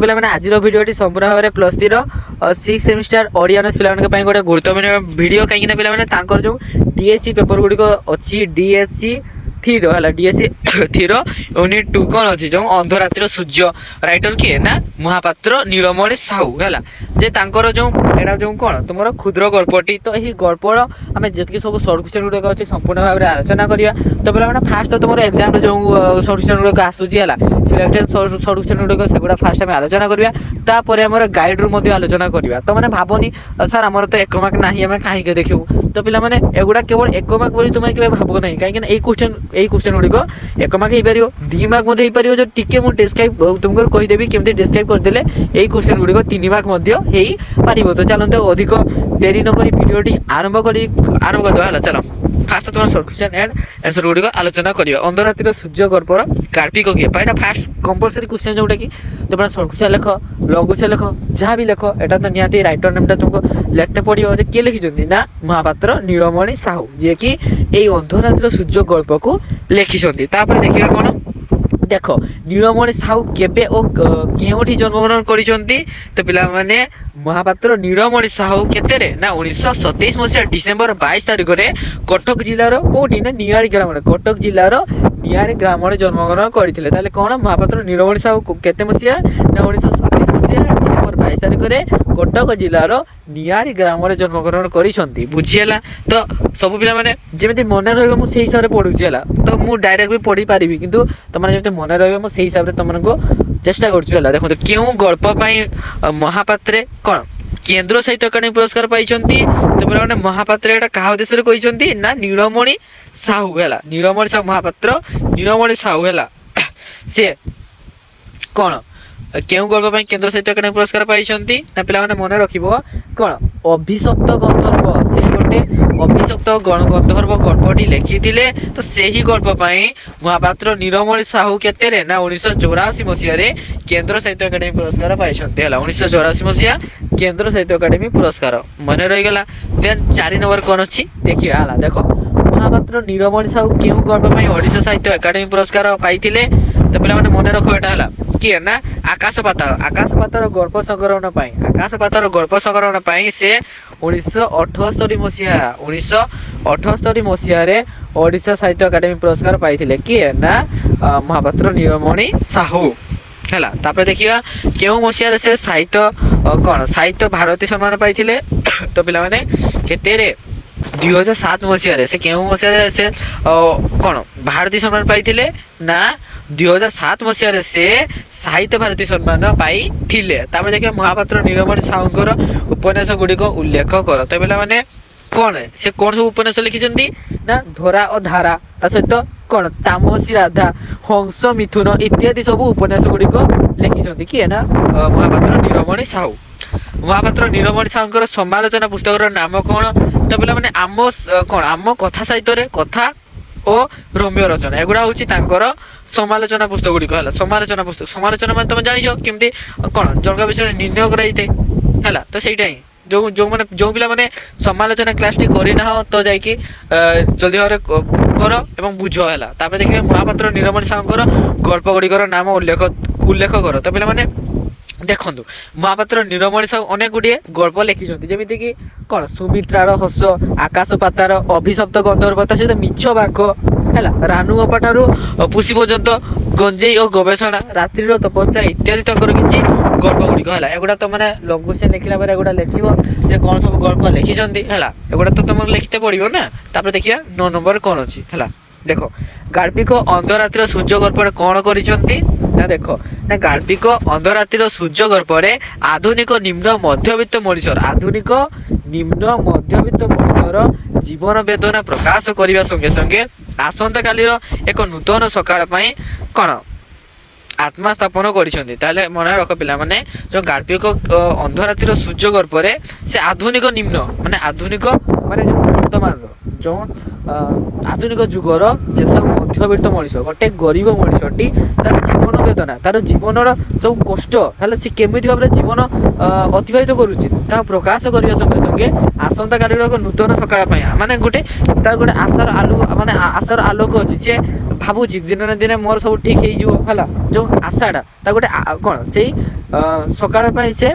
ପିଲାମାନେ ଆଜିର ଭିଡ଼ିଓଟି ସମ୍ପୂର୍ଣ୍ଣ ଭାବରେ ପ୍ଲସ୍ ଥ୍ରୀର 6 ସେମିଷ୍ଟାର ଓଡ଼ିଆ ଅନର୍ସ ପିଲାମାନଙ୍କ ପାଇଁ ଗୋଟେ ଗୁରୁତ୍ୱପୂର୍ଣ୍ଣ ଭିଡ଼ିଓ, କାହିଁକିନା ପିଲାମାନେ ତାଙ୍କର ଯେଉଁ DSC ପେପର ଗୁଡ଼ିକ ଅଛି DSC ଥିର ହେଲା DSC ଥିର ୟୁନିଟ୍ 2 କ'ଣ ଅଛି ଯେଉଁ ଅନ୍ଧରାତ୍ରିର ସୂର୍ଯ୍ୟ, ରାଇଟର କିଏ ନା ମହାପାତ୍ର ନୀଳମଣି ସାହୁ ହେଲା। ଯେ ତାଙ୍କର ଯେଉଁ ଏଇଟା ଯେଉଁ କ'ଣ ତୁମର କ୍ଷୁଦ୍ର ଗଳ୍ପଟି, ତ ଏହି ଗଳ୍ପର ଆମେ ଯେତିକି ସବୁ ସର୍ଟ କ୍ୱେଶ୍ଚନ୍ ଗୁଡ଼ିକ ଅଛି ସମ୍ପୂର୍ଣ୍ଣ ଭାବରେ ଆଲୋଚନା କରିବା। ତ ପିଲାମାନେ ଫାଷ୍ଟ ତ ତୁମର ଏକ୍ଜାମ୍ରେ ଯେଉଁ ସର୍ଟ କ୍ୱେଶ୍ଚନ୍ ଗୁଡ଼ିକ ଆସୁଛି ହେଲା ସିଲେକ୍ଟେଡ୍ ସର୍ଟ କ୍ୱେଶ୍ଚନ୍ ଗୁଡ଼ିକ ସେଗୁଡ଼ା ଫାଷ୍ଟ ଆମେ ଆଲୋଚନା କରିବା, ତାପରେ ଆମର ଗାଇଡ଼ରୁ ମଧ୍ୟ ଆଲୋଚନା କରିବା। ତ ମାନେ ଭାବନି ସାର୍ ଆମର ତ 1 ମାର୍କ ନାହିଁ ଆମେ କାହିଁକି ଦେଖିବୁ, ତ ପିଲାମାନେ ଏଗୁଡ଼ା କେବଳ 1 ମାର୍କ ବୋଲି ତୁମେ କେବେ ଭାବ ନାହିଁ, କାହିଁକିନା এই क्वेश्चन ଗୁଡ଼ିକ 1 ମାର୍କ ହେଇପାରିବ, 2 ମାର୍କ ମଧ୍ୟ ହେଇପାରିବ। ଯଦି ଟିକେ ମୁଁ ଡେସ୍କ୍ରାଇବ୍ ତୁମକୁ କହିଦେବି କେମିତି ଡେସ୍କ୍ରାଇବ୍ କରିଦେଲେ এই क्वेश्चन ଗୁଡ଼ିକ 3 ମାର୍କ ମଧ୍ୟ ହେଇପାରିବ। ତ ଚାଲନ୍ତୁ ଅଧିକ ଡେରି ନକରି ଭିଡ଼ିଓଟି ଆରମ୍ଭ କରିଦେବା ହେଲା। ଚାଲ ফার্স্ট তোমার শর্ট কোশ্চেন এন্ড আনসার গুড়িক আলোচনা করা। অন্ধরাত্রির সূর্য গল্পর গার্পিক কিয়ে এটা ফার্স্ট কম্পলসরি কোশ্চেন যেটা কি তোমরা শর্ট কোশ্চেন লেখ, লং কোশ্চেন লেখ, যা বি লেখ এটা তো নিহতি রাইটর নেমটা তোমাকে লিখতে পড়িব যে কিଏ লিখিଛନ୍ତି না মহাপাত্র নীলমণি সাহু, যে কি এই অন্ধরাত্রির সূর্য গল্পকু লিখিଛନ୍ତି। তারপরে দেখিবা কোন দেখ নীলমণি সাহু কেবে ও কেউঠি জন্মগ্রহণ করিছন্তি, তো পিলামানে মহাপাত্র নীলমণি সাহু কেতেরে না 1927 মସିହା ডিসেম্বর 22 তারিখরে কটক জেলার কোটি না নিয়ারি গ্রামে কটক জেলার নিয়ারি গ্রামে জন্মগ্রহণ করিଥିଲେ। তাহলে কোন মহাপাত্র নীলমণি সাহু কেতে মସିହା না 1927 মସିହା ডিসেম্বর 22 তারিখরে কটক জেলার নিয়ারি গ্রামে জন্মগ্রহণ করিছন্তি। বুঝিলা তো ସବୁ ପିଲାମାନେ ଯେମିତି ମନେ ରହିବ ମୁଁ ସେଇ ହିସାବରେ ପଢ଼ୁଛି ହେଲା। ତ ମୁଁ ଡାଇରେକ୍ଟ ବି ପଢ଼ି ପାରିବି, କିନ୍ତୁ ତମମାନେ ଯେମିତି ମନେ ରହିବ ମୁଁ ସେଇ ହିସାବରେ ତମମାନଙ୍କୁ ଚେଷ୍ଟା କରୁଛି ହେଲା। ଦେଖନ୍ତୁ କେଉଁ ଗଳ୍ପ ପାଇଁ ମହାପାତ୍ରେ କ'ଣ କେନ୍ଦ୍ର ସାହିତ୍ୟ ଏକାଡେମୀ ପୁରସ୍କାର ପାଇଛନ୍ତି, ତ ପିଲାମାନେ ମହାପାତ୍ର ଏଇଟା କାହା ଉଦ୍ଦେଶ୍ୟରେ କହିଛନ୍ତି ନା ନୀଳମଣି ସାହୁ ହେଲା। ନୀଳମଣି ସାହୁ ମହାପାତ୍ର ନୀଳମଣି ସାହୁ ହେଲା ସେ କ'ଣ କେଉଁ ଗଳ୍ପ ପାଇଁ କେନ୍ଦ୍ର ସାହିତ୍ୟ ଏକାଡେମୀ ପୁରସ୍କାର ପାଇଛନ୍ତି ନା ପିଲାମାନେ ମନେ ରଖିବ କ'ଣ ଅଭିଶପ୍ତ ଗନ୍ଧର୍ବ, ସେ ଗୋଟେ ଅଭିଶପ୍ତ ଗନ୍ଧର୍ବ ଗଳ୍ପଟି ଲେଖିଥିଲେ। ତ ସେହି ଗଳ୍ପ ପାଇଁ ମହାପାତ୍ର ନୀଳମଣି ସାହୁ କେତେରେ ନା 1984 ମସିହାରେ କେନ୍ଦ୍ର ସାହିତ୍ୟ ଏକାଡେମୀ ପୁରସ୍କାର ପାଇଛନ୍ତି ହେଲା। 1984 ମସିହା କେନ୍ଦ୍ର ସାହିତ୍ୟ ଏକାଡେମୀ ପୁରସ୍କାର ମନେ ରହିଗଲା। ଦେନ୍ 4 ନମ୍ବର କ'ଣ ଅଛି ଦେଖିବା ହେଲା। ଦେଖ ମହାପାତ୍ର ନୀଳମଣି ସାହୁ କେଉଁ ଗଳ୍ପ ପାଇଁ ଓଡ଼ିଶା ସାହିତ୍ୟ ଏକାଡେମୀ ପୁରସ୍କାର ପାଇଥିଲେ, ତ ପିଲାମାନେ ମନେ ରଖ ଏଟା ହେଲା କିଏ ନା ଆକାଶ ପାତାଳ ଗଳ୍ପ ସଂଗ୍ରହଣ ପାଇଁ, ଆକାଶ ପାତାଳ ଗଳ୍ପ ସଂଗ୍ରହଣ ପାଇଁ ସେ 1978 ମସିହାରେ ଓଡ଼ିଶା ସାହିତ୍ୟ ଏକାଡେମୀ ପୁରସ୍କାର ପାଇଥିଲେ। କିଏ ନା ମହାପାତ୍ର ନୀଳମଣି ସାହୁ ହେଲା। ତାପରେ ଦେଖିବା କେଉଁ ମସିହାରେ ସେ ସାହିତ୍ୟ ଭାରତୀ ସମ୍ମାନ ପାଇଥିଲେ, ତ ପିଲାମାନେ କେତେରେ 2007 ମସିହାରେ ସେ କେଉଁ ମସିହାରେ ସେ କ'ଣ ଭାରତୀ ସମ୍ମାନ ପାଇଥିଲେ ନା 2007 ମସିହାରେ ସେ ସାହିତ୍ୟ ଭାରତୀ ସମ୍ମାନ ପାଇଥିଲେ। ତାପରେ ଦେଖିବା ମହାପାତ୍ର ନୀଳମଣି ସାହୁଙ୍କର ଉପନ୍ୟାସ ଗୁଡ଼ିକ ଉଲ୍ଲେଖ କର। ତ ପିଲାମାନେ କ'ଣ ସେ କ'ଣ ସବୁ ଉପନ୍ୟାସ ଲେଖିଛନ୍ତି ନା ଧରା ଓ ଧାରା, ତା ସହିତ କ'ଣ ତାମସୀ ରାଧା, ହଂସ ମିଥୁନ ଇତ୍ୟାଦି ସବୁ ଉପନ୍ୟାସ ଗୁଡ଼ିକ ଲେଖିଛନ୍ତି। କିଏ ନା ମହାପାତ୍ର ନୀଳମଣି ସାହୁ। ମହାପାତ୍ର ନୀଳମଣି ସାହୁଙ୍କର ସମାଲୋଚନା ପୁସ୍ତକର ନାମ କ'ଣ, ତ ପିଲାମାନେ ଆମ କଥା ସାହିତ୍ୟରେ କଥା ଓ ରମ୍ୟ ରଚନା, ଏଗୁଡ଼ା ହେଉଛି ତାଙ୍କର ସମାଲୋଚନା ପୁସ୍ତକ ଗୁଡ଼ିକ ହେଲା। ସମାଲୋଚନା ମାନେ ତମେ ଜାଣିଛ କେମିତି କ'ଣ ଜଣଙ୍କ ବିଷୟରେ ନିର୍ଣ୍ଣୟ କରାଯାଇଥାଏ ହେଲା। ତ ସେଇଟା ହିଁ ଯେଉଁ ପିଲାମାନେ ସମାଲୋଚନା କ୍ଲାସ୍ଟି କରିନାହ ତ ଯାଇକି ଜଲ୍ଦି ଭାବରେ କର ଏବଂ ବୁଝ ହେଲା। ତାପରେ ଦେଖିବେ ମହାପାତ୍ର ନୀଳମଣି ସାହୁଙ୍କର ଗଳ୍ପ ଗୁଡ଼ିକର ନାମ ଉଲ୍ଲେଖ କର। ତ ପିଲାମାନେ ଦେଖନ୍ତୁ ମହାପାତ୍ର ନୀଳମଣି ସାହୁ ଅନେକ ଗୁଡ଼ିଏ ଗଳ୍ପ ଲେଖିଛନ୍ତି, ଯେମିତିକି କ'ଣ ସୁମିତ୍ରାର ହସ, ଆକାଶ ପାତାଳ, ଅଭିଶପ୍ତ ଗନ୍ଧର୍ବ, ତା ସହିତ ମିଛ ବାଘ ହେଲା, ରାନୁ ଅପା ଠାରୁ ପୁଷି ପର୍ଯ୍ୟନ୍ତ, ଗଞ୍ଜେଇ ଓ ଗବେଷଣା, ରାତ୍ରିର ତପସ୍ୟା ଇତ୍ୟାଦି ତାଙ୍କର କିଛି ଗଳ୍ପ ଗୁଡ଼ିକ ହେଲା। ଏଗୁଡ଼ା ତ ମାନେ ଲଘୁ କୋଶ୍ଚେନ୍ ଲେଖିଲା ପରେ ଏଗୁଡ଼ା ଲେଖିବ ସେ କ'ଣ ସବୁ ଗଳ୍ପ ଲେଖିଛନ୍ତି ହେଲା। ଏଗୁଡ଼ା ତ ତମର ଲେଖିତେ ପଡ଼ିବ ନା। ତାପରେ ଦେଖିବା 9 ନମ୍ବର କ'ଣ ଅଛି ହେଲା। ଦେଖ ଗାଳ୍ପିକ ଅନ୍ଧରାତ୍ରିର ସୂର୍ଯ୍ୟ ଗଳ୍ପରେ କ'ଣ କରିଛନ୍ତି ନା ଦେଖ ନା ଗାଳ୍ପିକ ଅନ୍ଧରାତ୍ରିର ସୂର୍ଯ୍ୟ ଗଳ୍ପରେ ଆଧୁନିକ ନିମ୍ନ ମଧ୍ୟବିତ୍ତ ମଣିଷର ଜୀବନ ବେଦନା ପ୍ରକାଶ କରିବା ସଙ୍ଗେ ସଙ୍ଗେ ଆସନ୍ତାକାଲିର ଏକ ନୂତନ ସକାଳ ପାଇଁ କ'ଣ ଆତ୍ମା ସ୍ଥାପନ କରିଛନ୍ତି। ତାହେଲେ ମନେ ରଖ ପିଲାମାନେ ଯେଉଁ ଗାଳ୍ପିକ ଅନ୍ଧରାତ୍ରିର ସୂର୍ଯ୍ୟ ଗଳ୍ପରେ ସେ ଆଧୁନିକ ମାନେ ଯେଉଁ ବର୍ତ୍ତମାନର ଯେଉଁ ଆଧୁନିକ ଯୁଗର ଯେସବୁ ମଧ୍ୟବିତ୍ତ ମଣିଷ, ଗୋଟେ ଗରିବ ମଣିଷଟି ତାର ଜୀବନ ବେଦନା, ତାର ଜୀବନର ସବୁ କଷ୍ଟ ହେଲେ ସେ କେମିତି ଭାବରେ ଜୀବନ ଅତିବାହିତ କରୁଛି ତାହା ପ୍ରକାଶ କରିବା ସଙ୍ଗେ ସଙ୍ଗେ ଆସନ୍ତାକାଲିର ଏକ ନୂତନ ସକାଳ ପାଇଁ ମାନେ ତାର ଗୋଟେ ଆଶାର ଆଲୋକ ଅଛି। ସେ ଭାବୁଛି ଦିନେ ନା ଦିନେ ମୋର ସବୁ ଠିକ୍ ହେଇଯିବ ହେଲା, ଯେଉଁ ଆଶାଟା ତା ଗୋଟେ କ'ଣ ସେଇ ସକାଳ ପାଇଁ ସେ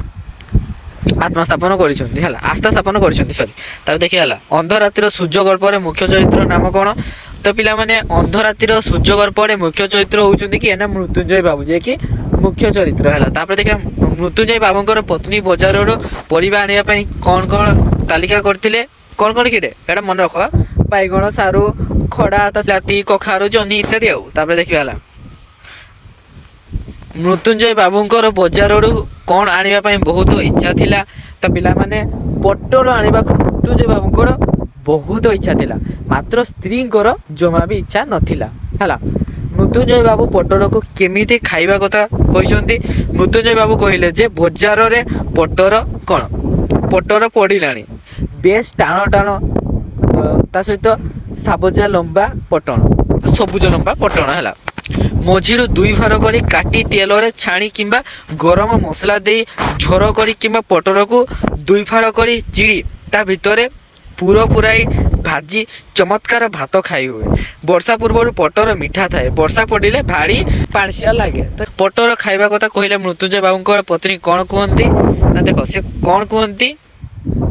ଆତ୍ମସ୍ଥାପନ କରିଛନ୍ତି ହେଲା, ଆସ୍ଥା ସ୍ଥାପନ କରିଛନ୍ତି ସରି। ତାକୁ ଦେଖିବା ହେଲା, ଅନ୍ଧରାତିର ସୂର୍ଯ୍ୟଗଳ୍ପରେ ମୁଖ୍ୟ ଚରିତ୍ର ନାମ କ'ଣ? ତ ପିଲାମାନେ ଅନ୍ଧରାତିର ସୂର୍ଯ୍ୟଗଳ୍ପରେ ମୁଖ୍ୟ ଚରିତ୍ର ହେଉଛନ୍ତି କିଏ ନା ମୃତ୍ୟୁଞ୍ଜୟ ବାବୁ, ଯିଏକି ମୁଖ୍ୟ ଚରିତ୍ର ହେଲା। ତାପରେ ଦେଖିବା ମୃତ୍ୟୁଞ୍ଜୟ ବାବୁଙ୍କର ପତ୍ନୀ ବଜାରରୁ ପରିବା ଆଣିବା ପାଇଁ କ'ଣ କ'ଣ ତାଲିକା କରିଥିଲେ, କ'ଣ କ'ଣ କିରେ ଏଇଟା ମନେ ରଖ, ବାଇଗଣ, ସାରୁ, ଖଡ଼ା, ବିଲାତି, କଖାରୁ, ଜହ୍ନି ଇତ୍ୟାଦି ଆଉ। ତାପରେ ଦେଖିବା ହେଲା, ମୃତ୍ୟୁଞ୍ଜୟ ବାବୁଙ୍କର ବଜାରରୁ କ'ଣ ଆଣିବା ପାଇଁ ବହୁତ ଇଚ୍ଛା ଥିଲା? ତ ପିଲାମାନେ ପୋଟଳ ଆଣିବାକୁ ମୃତ୍ୟୁଞ୍ଜୟ ବାବୁଙ୍କର ବହୁତ ଇଚ୍ଛା ଥିଲା, ମାତ୍ର ସ୍ତ୍ରୀଙ୍କର ଜମା ବି ଇଚ୍ଛା ନଥିଲା ହେଲା। ମୃତ୍ୟୁଞ୍ଜୟ ବାବୁ ପୋଟଳକୁ କେମିତି ଖାଇବା କଥା କହିଛନ୍ତି? ମୃତ୍ୟୁଞ୍ଜୟ ବାବୁ କହିଲେ ଯେ ବଜାରରେ ପୋଟଳ କ'ଣ ପୋଟଳ ପଡ଼ିଲାଣି, ବେଶ ଟାଣ ଟାଣ, ତା ସହିତ ସବୁଜ ଲମ୍ବା ପୋଟଳ ହେଲା। ମଝିରୁ 2 ଫାଳ କରି କାଟି ତେଲରେ ଛାଣି କିମ୍ବା ଗରମ ମସଲା ଦେଇ ଝୋଳ କରି କିମ୍ବା ପୋଟଳକୁ 2 ଫାଳ କରି ଚିଡ଼ି ତା ଭିତରେ ପୁର ପୁରାଇ ଭାଜି ଚମତ୍କାର ଭାତ ଖାଇ ହୁଏ। ବର୍ଷା ପୂର୍ବରୁ ପୋଟଳ ମିଠା ଥାଏ, ବର୍ଷା ପଡ଼ିଲେ ଭାରି ପାଣିସିଆ ଲାଗେ। ତ ପୋଟଳ ଖାଇବା କଥା କହିଲେ ମୃତ୍ୟୁଞ୍ଜୟ ବାବୁଙ୍କର ପତ୍ନୀ କ'ଣ କୁହନ୍ତି ନା, ଦେଖ ସେ କ'ଣ କୁହନ୍ତି,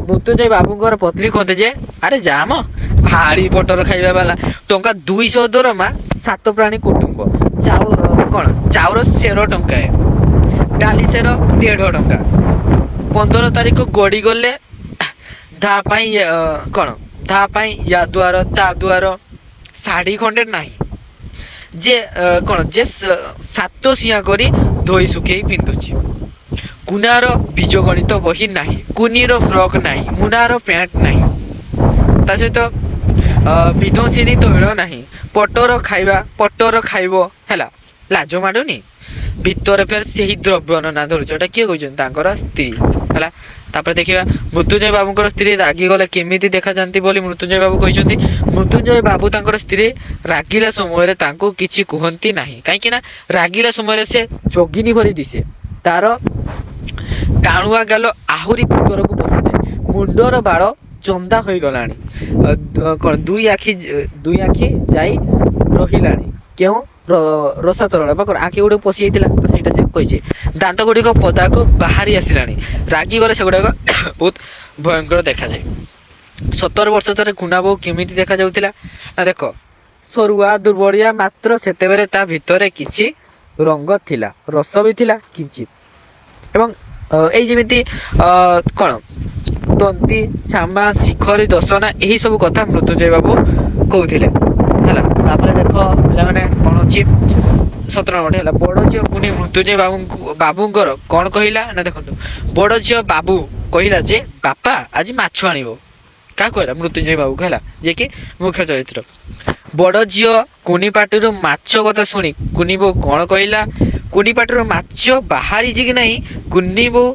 ମୃତ୍ୟୁଞ୍ଜୟ ବାବୁଙ୍କର ପତ୍ନୀ କୁହନ୍ତି ଯେ ଆରେ ଯାମ ଭାରି ପୋଟଳ ଖାଇବା ବାଲା, ଟଙ୍କା 200 ଦରମା, 7 ପ୍ରାଣୀ କୁଟୁମ୍ବ, ଚାଉଳ ସେର ଟଙ୍କାଏ, ଡାଲି ସେର 1.5 ଟଙ୍କା, 15 ତାରିଖ ଗଡ଼ିଗଲେ ତା ପାଇଁ ୟା ଦୁଆର ତା ଦୁଆର, ଶାଢ଼ୀ ଖଣ୍ଡେ ନାହିଁ ଯେ ଯେ 7 ସିଆ କରି ଧୋଇ ଶୁଖେଇ ପିନ୍ଧୁଛି, କୁନାର ବୀଜଗଣିତ ବହି ନାହିଁ, କୁନିର ଫ୍ରକ୍ ନାହିଁ, ମୁନାର ପ୍ୟାଣ୍ଟ ନାହିଁ, ତା ସହିତ ବିଧଂସିନୀ ତୈଳ ନାହିଁ, ପୋଟଳ ଖାଇବ ହେଲା, ଲାଜ ମାଡ଼ୁନି? ଭିତରେ ଫେର ସେହି ଦ୍ରବ୍ୟର ନାଁ ଧରୁଛି, ଏଟା କିଏ କହିଛନ୍ତି? ତାଙ୍କର ସ୍ତ୍ରୀ ହେଲା। ତାପରେ ଦେଖିବା ମୃତ୍ୟୁଞ୍ଜୟ ବାବୁଙ୍କର ସ୍ତ୍ରୀ ରାଗିଗଲେ କେମିତି ଦେଖାଯାନ୍ତି ବୋଲି ମୃତ୍ୟୁଞ୍ଜୟ ବାବୁ କହିଛନ୍ତି। ମୃତ୍ୟୁଞ୍ଜୟ ବାବୁ ତାଙ୍କର ସ୍ତ୍ରୀ ରାଗିଲା ସମୟରେ ତାଙ୍କୁ କିଛି କୁହନ୍ତି ନାହିଁ, କାହିଁକି ନା ରାଗିଲା ସମୟରେ ସେ ଯୋଗିନୀ ଭଳି ଦିଶେ, ତାର ଟାଣୁଆ ଗାଲ ଆହୁରି ଭିତରକୁ ପଶିଯାଏ, ମୁଣ୍ଡର ବାଳ ଚନ୍ଦା ହୋଇଗଲାଣି, ଦୁଇ ଆଖି ଯାଇ ରହିଲାଣି କେଉଁ ରସାତଳ ବା ଆଖି ଗୁଡ଼ିକ ପଶି ଯାଇଥିଲା, ତ ସେଇଟା ସେ କହିଛି। ଦାନ୍ତ ଗୁଡ଼ିକ ପଦାକୁ ବାହାରି ଆସିଲାଣି, ରାଗିଗଲେ ସେଗୁଡ଼ାକ ବହୁତ ଭୟଙ୍କର ଦେଖାଯାଏ। 17 ବର୍ଷ ତଳେ କୁନା ବୋଉ କେମିତି ଦେଖାଯାଉଥିଲା ନା, ଦେଖ ସରୁଆ ଦୁର୍ବଳିଆ, ମାତ୍ର ସେତେବେଳେ ତା ଭିତରେ କିଛି ରଙ୍ଗ ଥିଲା, ରସ ବି ଥିଲା କିଞ୍ଚିତ, ଏବଂ ଏଇ ଯେମିତି କ'ଣ ତନ୍ତୀ, ଶ୍ୟାମା, ଶିଖରୀ, ଦଶନା, ଏହି ସବୁ କଥା ମୃତ୍ୟୁଞ୍ଜୟ ବାବୁ କହୁଥିଲେ ହେଲା। ତାପରେ ଦେଖ ପିଲାମାନେ କ'ଣ ଅଛି, 17 ନମ୍ବର ହେଲା, ବଡ଼ ଝିଅ କୁନି ମୃତ୍ୟୁଞ୍ଜୟ ବାବୁଙ୍କର କ'ଣ କହିଲା ନା, ଦେଖନ୍ତୁ ବଡ଼ ଝିଅ ବାବୁ କହିଲା ଯେ ବାପା ଆଜି ମାଛ ଆଣିବ। କାହାକୁ କହିଲା? ମୃତ୍ୟୁଞ୍ଜୟ ବାବୁକୁ ହେଲା, ଯିଏକି ମୁଖ୍ୟ ଚରିତ୍ର। ବଡ଼ ଝିଅ କୁନି ପାଟିରୁ ମାଛ କଥା ଶୁଣି କୁନି ବୋଉ କ'ଣ କହିଲା? କୁନି ପାଟିରୁ ମାଛ ବାହାରିଛି କି ନାହିଁ, କୁନି ବୋଉ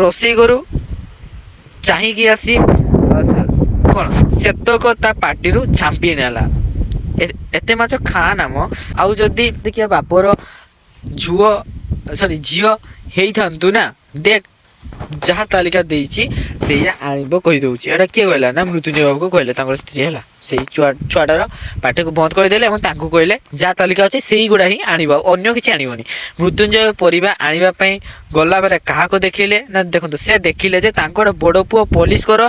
ରୋଷେଇ ଘରୁ ଚାହିଁକି ଆସି କ'ଣ ସେତକ ତା ପାଟିରୁ ଛାମ୍ପି ନେଲା, ଏତେ ମାଛ ଖାଆ ନାମ, ଆଉ ଯଦି ଦେଖିବା ବାପର ଝିଅ ହେଇଥାନ୍ତୁ ନା, ଦେଖ ଯାହା ତାଲିକା ଦେଇଛି ସେଇଆ ଆଣିବ କହିଦେଉଛି। ଏଇଟା କିଏ କହିଲା ନା, ମୃତ୍ୟୁଞ୍ଜୟ ବାବୁକୁ କହିଲେ, ତାଙ୍କର ସ୍ତ୍ରୀ ହେଲା। ସେଇ ଛୁଆଟାର ପାଟିକୁ ବନ୍ଦ କରିଦେଲେ ଏବଂ ତାଙ୍କୁ କହିଲେ ଯାହା ତାଲିକା ଅଛି ସେଇଗୁଡ଼ା ହିଁ ଆଣିବ, ଅନ୍ୟ କିଛି ଆଣିବନି। ମୃତ୍ୟୁଞ୍ଜୟ ପରିବା ଆଣିବା ପାଇଁ ଗଲାବେଳେ କାହାକୁ ଦେଖିଲେ ନା, ଦେଖନ୍ତୁ ସେ ଦେଖିଲେ ଯେ ତାଙ୍କର ବଡ଼ ପୁଅ ପୋଲିସଙ୍କର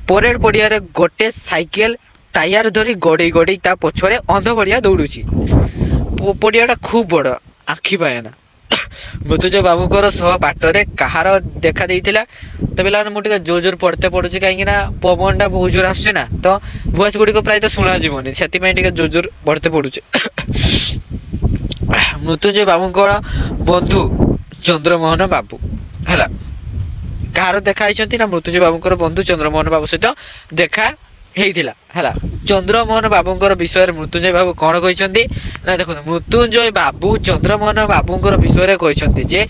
ପରେଡ୍ ପଡ଼ିଆରେ ଗୋଟେ ସାଇକେଲ ଟାୟାର ଧରି ଗଡ଼େଇ ତା ପଛରେ ଅନ୍ଧ ଭଳିଆ ଦୌଡ଼ୁଛି। ପଡ଼ିଆଟା ଖୁବ୍ ବଡ଼, ଆଖି ପାଏନା। ମୃତ୍ୟୁଞ୍ଜୟ ବାବୁଙ୍କର ସହ ବାଟରେ କାହାର ଦେଖା ଦେଇଥିଲା? ତ ପିଲାମାନେ ମୁଁ ଟିକେ ଜୋର ପଢ଼ତେ ପଡ଼ୁଛି, କାହିଁକି ନା ପବନଟା ବହୁତ ଜୋର ଆସୁଛି ନା, ତ ଭଏସ୍ ଗୁଡ଼ିକ ପ୍ରାୟତଃ ଶୁଣାଯିବନି, ସେଥିପାଇଁ ଟିକେ ଜୋର ପଢ଼ତେ ପଡ଼ୁଛି। ମୃତ୍ୟୁଞ୍ଜୟ ବାବୁଙ୍କର ବନ୍ଧୁ ଚନ୍ଦ୍ରମୋହନ ବାବୁ ହେଲା, କାହାର ଦେଖା ହେଇଛନ୍ତି ନା, ମୃତ୍ୟୁଞ୍ଜୟ ବାବୁଙ୍କର ବନ୍ଧୁ ଚନ୍ଦ୍ରମୋହନ ବାବୁ ସହିତ ଦେଖା ହେଇଥିଲା ହେଲା। ଚନ୍ଦ୍ରମୋହନ ବାବୁଙ୍କର ବିଷୟରେ ମୃତ୍ୟୁଞ୍ଜୟ ବାବୁ କ'ଣ କହିଛନ୍ତି ନା, ଦେଖନ୍ତୁ ମୃତ୍ୟୁଞ୍ଜୟ ବାବୁ ଚନ୍ଦ୍ରମୋହନ ବାବୁଙ୍କର ବିଷୟରେ କହିଛନ୍ତି ଯେ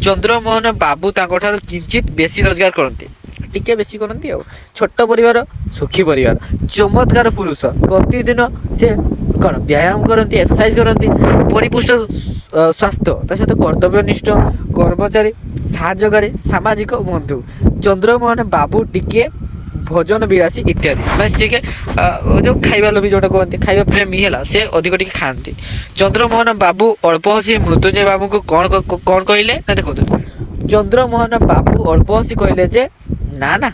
ଚନ୍ଦ୍ରମୋହନ ବାବୁ ତାଙ୍କଠାରୁ କିଞ୍ଚିତ ବେଶୀ ରୋଜଗାର କରନ୍ତି, ଟିକେ ବେଶୀ କରନ୍ତି, ଆଉ ଛୋଟ ପରିବାର ସୁଖୀ ପରିବାର, ଚମତ୍କାର ପୁରୁଷ, ପ୍ରତିଦିନ ସେ କ'ଣ ବ୍ୟାୟାମ କରନ୍ତି, ଏକ୍ସରସାଇଜ କରନ୍ତି, ପରିପୁଷ୍ଟ ସ୍ୱାସ୍ଥ୍ୟ, ତା ସହିତ କର୍ତ୍ତବ୍ୟନିଷ୍ଠ କର୍ମଚାରୀ, ସାହାଯ୍ୟକାରୀ, ସାମାଜିକ ବନ୍ଧୁ। ଚନ୍ଦ୍ରମୋହନ ବାବୁ ଟିକେ ଭୋଜନ ବିଳାସୀ ଇତ୍ୟାଦି ମାନେ ଟିକେ ଯେଉଁ ଖାଇବା ଲୋଭି ଯେଉଁଟା କୁହନ୍ତି ଖାଇବା ପ୍ରେମୀ ହେଲା ସେ ଅଧିକ ଟିକେ ଖାଆନ୍ତି। ଚନ୍ଦ୍ରମୋହନ ବାବୁ ଅଳ୍ପ ହସି ମୃତ୍ୟୁଞ୍ଜୟ ବାବୁଙ୍କୁ କ'ଣ କହିଲେ ନା ଦେଖନ୍ତୁ ଚନ୍ଦ୍ରମୋହନ ବାବୁ ଅଳ୍ପ ହସି କହିଲେ ଯେ ନା ନା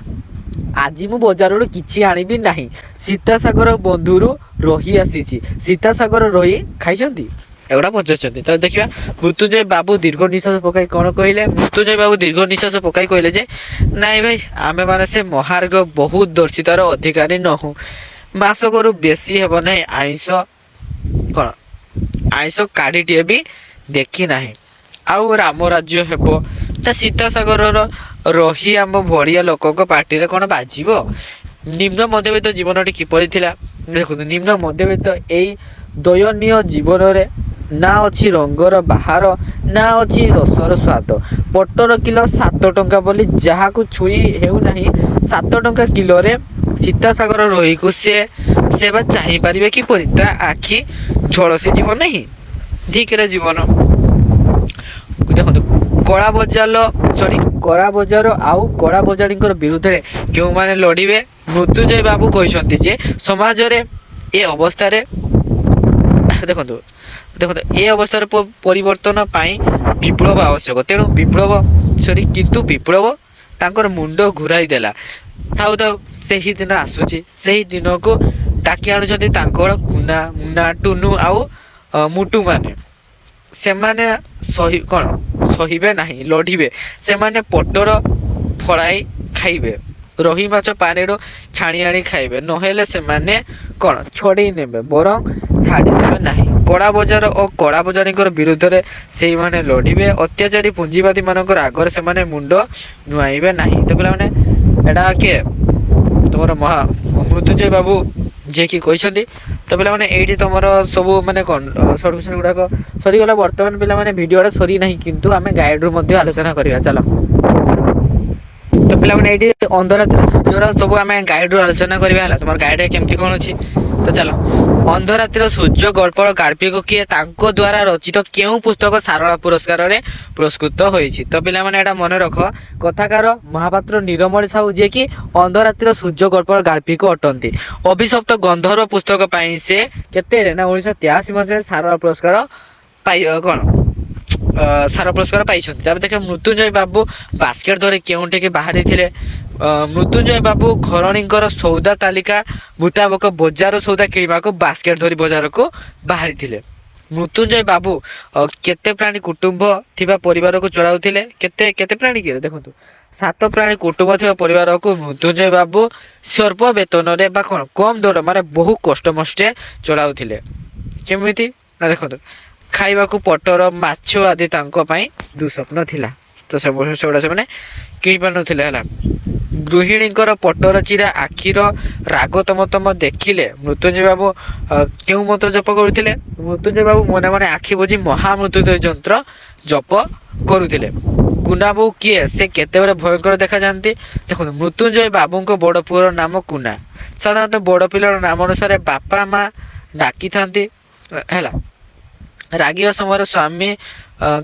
ଆଜି ମୁଁ ବଜାରରୁ କିଛି ଆଣିବି ନାହିଁ, ସୀତାସାଗର ବନ୍ଧୁରୁ ରହି ଆସିଛି। ସୀତାସାଗର ରହି ଖାଇଛନ୍ତି ଏଗୁଡ଼ା ପଚାରୁଛନ୍ତି। ତ ଦେଖିବା ମୃତ୍ୟୁଞ୍ଜୟ ବାବୁ ଦୀର୍ଘ ନିଶ୍ୱାସ ପକାଇ କ'ଣ କହିଲେ। ମୃତ୍ୟୁଞ୍ଜୟ ବାବୁ ଦୀର୍ଘ ନିଶ୍ୱାସ ପକାଇ କହିଲେ ଯେ ନାଇଁ ଭାଇ ଆମେମାନେ ସେ ମହାର୍ଘ ବହୁତ ଦର୍ଶିତାର ଅଧିକାରୀ ନହୁଁ। ମାସକରୁ ବେଶୀ ହେବ ନାହିଁ କ'ଣ ଆଇଁଷ କାଢ଼ିଟିଏ ବି ଦେଖି ନାହିଁ। ଆଉ ରାମ ରାଜ୍ୟ ହେବ ନା ସୀତାସାଗରର ରହି ଆମ ଭଳିଆ ଲୋକଙ୍କ ପାଟିରେ କ'ଣ ବାଜିବ? ନିମ୍ନ ମଧ୍ୟବିତ୍ତ ଜୀବନଟି କିପରି ଥିଲା ଦେଖନ୍ତୁ। ନିମ୍ନ ମଧ୍ୟବିତ୍ତ ଏଇ ଦୟନୀୟ ଜୀବନରେ ନା ଅଛି ରଙ୍ଗର ବାହାର ନା ଅଛି ରସର ସ୍ୱାଦ। ପଟର କିଲୋ 7 ଟଙ୍କା ବୋଲି ଯାହାକୁ ଛୁଇଁ ହେଉନାହିଁ 7 ଟଙ୍କା କିଲୋରେ ସୀତାସାଗର ରୋହିକୁ ସେ ବା ଚାହିଁପାରିବେ କିପରି? ତା ଆଖି ଝଳସି ଯିବ ନାହିଁ ଠିକରେ ଜୀବନ। ଦେଖନ୍ତୁ କଳା ବଜାର ଆଉ କଳା ବଜାରୀଙ୍କର ବିରୁଦ୍ଧରେ କେଉଁମାନେ ଲଢ଼ିବେ? ମୃତ୍ୟୁଞ୍ଜୟ ବାବୁ କହିଛନ୍ତି ଯେ ସମାଜରେ ଏ ଅବସ୍ଥାରେ ଦେଖନ୍ତୁ ଏ ଅବସ୍ଥାର ପରିବର୍ତ୍ତନ ପାଇଁ ବିପ୍ଳବ ଆବଶ୍ୟକ। ତେଣୁ କିନ୍ତୁ ବିପ୍ଳବ ତାଙ୍କର ମୁଣ୍ଡ ଘୁରାଇ ଦେଲା। ଥାଉ ସେହି ଦିନ ଆସୁଛି, ସେହି ଦିନକୁ ଡାକି ଆଣୁଛନ୍ତି ତାଙ୍କର କୁନା ମୁନା ଟୁନୁ ଆଉ ମୁଟୁମାନେ। ସେମାନେ ସହିବେ ନାହିଁ, ଲଢ଼ିବେ। ସେମାନେ ପଟର ଫଳାଇ ଖାଇବେ, ରୋହି ମାଛ ପାଣିରୁ ଛାଣି ଆଣି ଖାଇବେ, ନହେଲେ ସେମାନେ ଛଡ଼େଇ ନେବେ ବରଂ ଛାଡ଼ିଦେବେ ନାହିଁ। କଳା ବଜାର ଓ କଳା ବଜାରୀଙ୍କର ବିରୁଦ୍ଧରେ ସେଇମାନେ ଲଢ଼ିବେ। ଅତ୍ୟାଚାରୀ ପୁଞ୍ଜିବାଦୀ ମାନଙ୍କର ଆଗରେ ସେମାନେ ମୁଣ୍ଡ ନୁଆଁଇବେ ନାହିଁ। ତ ପିଲାମାନେ ଏଇଟା କିଏ? ତୁମର ମୃତ୍ୟୁଞ୍ଜୟ ବାବୁ ଯିଏକି କହିଛନ୍ତି। ତ ପିଲାମାନେ ଏଇଠି ତୁମର ସବୁ ମାନେ ସଲ୍ୟୁସନ୍ ଗୁଡ଼ାକ ସରିଗଲା। ବର୍ତ୍ତମାନ ପିଲାମାନେ ଭିଡ଼ିଓଟା ସରି ନାହିଁ, କିନ୍ତୁ ଆମେ ଗାଇଡ଼ରୁ ମଧ୍ୟ ଆଲୋଚନା କରିବା। ଚାଲ ତ ପିଲାମାନେ ଏଇଠି ଅନ୍ଧରାତ୍ର ସୂର୍ଯ୍ୟର ସବୁ ଆମେ ଗାଇଡ଼ରୁ ଆଲୋଚନା କରିବା ହେଲା। ତୁମର ଗାଇଡ଼ରେ କେମିତି କ'ଣ ଅଛି ତ ଚାଲ। ଅନ୍ଧରାତ୍ରିର ସୂର୍ଯ୍ୟ ଗଳ୍ପର ଗାଳ୍ପିକ କିଏ? ତାଙ୍କ ଦ୍ୱାରା ରଚିତ କେଉଁ ପୁସ୍ତକ ସାରଳା ପୁରସ୍କାରରେ ପୁରସ୍କୃତ ହୋଇଛି? ତ ପିଲାମାନେ ଏଇଟା ମନେ ରଖ, କଥାକାର ମହାପାତ୍ର ନୀଳମଣି ସାହୁ ଯିଏକି ଅନ୍ଧରାତ୍ରିର ସୂର୍ଯ୍ୟ ଗଳ୍ପର ଗାଳ୍ପିକ ଅଟନ୍ତି। ଅଭିଶପ୍ତ ଗନ୍ଧର୍ବ ପୁସ୍ତକ ପାଇଁ ସେ କେତେରେ ନା 1983 ମସିହାରେ ସାରଳା ପୁରସ୍କାର ସାରଳା ପୁରସ୍କାର ପାଇଛନ୍ତି। ତାପରେ ଦେଖିବା ମୃତ୍ୟୁଞ୍ଜୟ ବାବୁ ବାସ୍କେଟ ଧରି କେଉଁଠିକି ବାହାରିଥିଲେ? ମୃତ୍ୟୁଞ୍ଜୟ ବାବୁ ଘରଣୀଙ୍କର ସୌଦା ତାଲିକା ମୁତାବକ ବଜାର ସୌଦା କିଣିବାକୁ ବାସ୍କେଟ ଧରି ବଜାରକୁ ବାହାରିଥିଲେ। ମୃତ୍ୟୁଞ୍ଜୟ ବାବୁ କେତେ ପ୍ରାଣୀ କୁଟୁମ୍ବ ଥିବା ପରିବାରକୁ ଚଳାଉଥିଲେ? କେତେ ପ୍ରାଣୀ କିରେ ଦେଖନ୍ତୁ 7 ପ୍ରାଣୀ କୁଟୁମ୍ବ ଥିବା ପରିବାରକୁ ମୃତ୍ୟୁଞ୍ଜୟ ବାବୁ ସ୍ୱଳ୍ପ ବେତନରେ ବା କମ୍ ଦର ମାନେ ବହୁ କଷ୍ଟମଷ୍ଟେ ଚଳାଉଥିଲେ। କେମିତି ନା ଦେଖନ୍ତୁ ଖାଇବାକୁ ପଟର ମାଛ ଆଦି ତାଙ୍କ ପାଇଁ ଦୁଃସ୍ୱପ୍ନ ଥିଲା। ତ ସେଗୁଡ଼ା ସେମାନେ କିଣିପାରୁନଥିଲେ ହେଲା। ଗୃହିଣୀଙ୍କର ପଟର ଚିରା ଆଖିର ରାଗ ତମ ଦେଖିଲେ ମୃତ୍ୟୁଞ୍ଜୟ ବାବୁ କେଉଁ ମନ୍ତ୍ର ଜପ କରୁଥିଲେ? ମୃତ୍ୟୁଞ୍ଜୟ ବାବୁ ମନେ ମନେ ଆଖି ବୁଜି ମହାମୃତ୍ୟୁଞ୍ଜୟ ଯନ୍ତ୍ର ଜପ କରୁଥିଲେ। କୁନା ବୋଉ କିଏ? ସେ କେତେବେଳେ ଭୟଙ୍କର ଦେଖାଯାଆନ୍ତି? ଦେଖନ୍ତୁ ମୃତ୍ୟୁଞ୍ଜୟ ବାବୁଙ୍କ ବଡ଼ ପୁଅର ନାମ କୁନା। ସାଧାରଣତଃ ବଡ଼ ପିଲାର ନାମ ଅନୁସାରେ ବାପା ମା ଡାକିଥାନ୍ତି ହେଲା। ରାଗିବା ସମୟରେ ସ୍ୱାମୀ